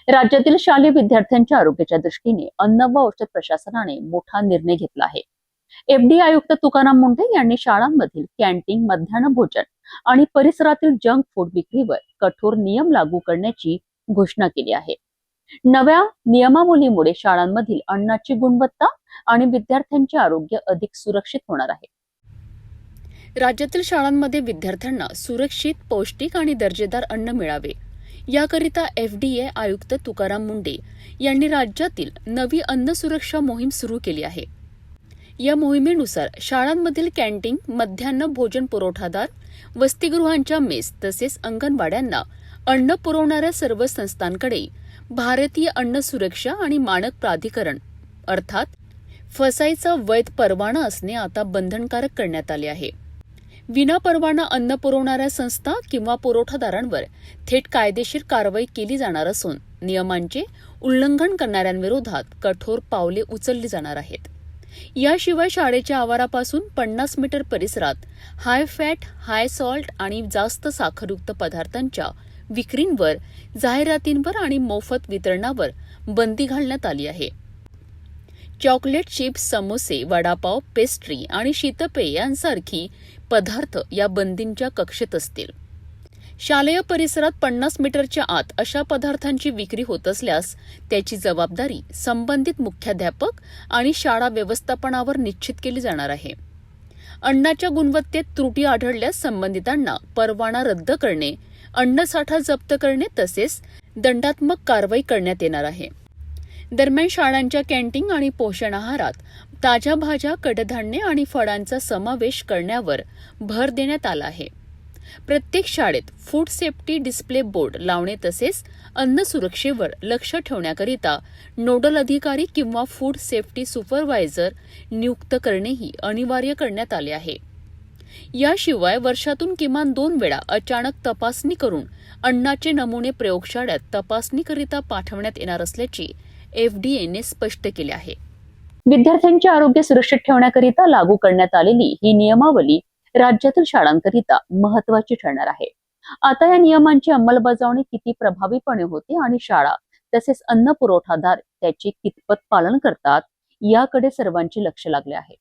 राज्यातील शालेय विद्यार्थ्यांच्या आरोग्याच्या दृष्टीने अन्न व औषध प्रशासनाने मोठा निर्णय घेतला आहे. एफडीए आयुक्त तुकाराम मुंढे यांनी शाळांमधील कॅन्टीन, मध्यान्ह भोजन आणि परिसरातील जंक फूड विक्रीवर कठोर नियम लागू करण्याची घोषणा केली आहे. नव्या नियमावलीमुळे शाळांमधील अन्नाची गुणवत्ता आणि विद्यार्थ्यांचे आरोग्य अधिक सुरक्षित होणार आहे. राज्यातील शाळांमध्ये विद्यार्थ्यांना सुरक्षित, पौष्टिक आणि दर्जेदार अन्न मिळावे याकरिता एफडीए आयुक्त तुकाराम मुंढे यांनी राज्यातील नवी अन्न सुरक्षा मोहीम सुरू केली आहे. या मोहिमेनुसार शाळांमधील कॅन्टीन, मध्यान्ह भोजन पुरवठादार, वसतिगृहांच्या मेस तसेच अंगणवाड्यांना अन्न पुरवणाऱ्या सर्व संस्थांकडे भारतीय अन्न सुरक्षा आणि मानक प्राधिकरण अर्थात फसाईचा वैध परवाना असणे आता बंधनकारक करण्यात आले आहे. विनापरवाना अन्न पुरवणाऱ्या संस्था किंवा पुरवठादारांवर थेट कायदेशीर कारवाई केली जाणार असून नियमांचे उल्लंघन करणाऱ्यांविरोधात कठोर पावले उचलली जाणार आहेत. याशिवाय शाळेच्या आवारापासून 50 मीटर परिसरात हाय फॅट, हाय सॉल्ट आणि जास्त साखरयुक्त पदार्थांच्या विक्रींवर, जाहिरातींवर आणि मोफत वितरणावर बंदी घालण्यात आली आहे. चॉकलेट, चिप्स, समोसे, वडापाव, पेस्ट्री आणि शीतपेय यांसारखी पदार्थ या बंदींच्या कक्षेत असतील. शालेय परिसरात 50 मीटरच्या आत अशा पदार्थांची विक्री होत असल्यास त्याची जबाबदारी संबंधित मुख्याध्यापक आणि शाळा व्यवस्थापनावर निश्चित केली जाणार आहे. अन्नाच्या गुणवत्तेत त्रुटी आढळल्यास संबंधितांना परवाना रद्द करणे, अन्नसाठा जप्त करणे तसेच दंडात्मक कारवाई करण्यात येणार आहे. दरम्यान शाळांच्या कॅन्टीन आणि पोषण आहारात ताज्या भाज्या, कडधान्ये आणि फळांचा समावेश करण्यावर भर देण्यात आला आहे. प्रत्येक शाळेत फूड सेफ्टी डिस्प्ले बोर्ड लावणे तसेच अन्न सुरक्षेवर लक्ष ठेवण्याकरिता नोडल अधिकारी किंवा फूड सेफ्टी सुपरवायझर नियुक्त करणेही अनिवार्य करण्यात आले आहे. याशिवाय वर्षातून किमान 2 वेळा अचानक तपासणी करून अन्नाचे नमुने प्रयोगशाळेत तपासणीकरिता पाठवण्यात येणार असल्याचे एफडीएने स्पष्ट केले आहे. विद्यार्थ्यांचे आरोग्य सुरक्षित ठेवण्याकरिता लागू करण्यात आलेली ही नियमावली राज्यातील शाळांकरिता महत्वाची ठरणार आहे. आता या नियमांची अंमलबजावणी किती प्रभावीपणे होते आणि शाळा तसेच अन्न पुरवठादार त्याचे कितपत पालन करतात याकडे सर्वांचे लक्ष लागले आहे.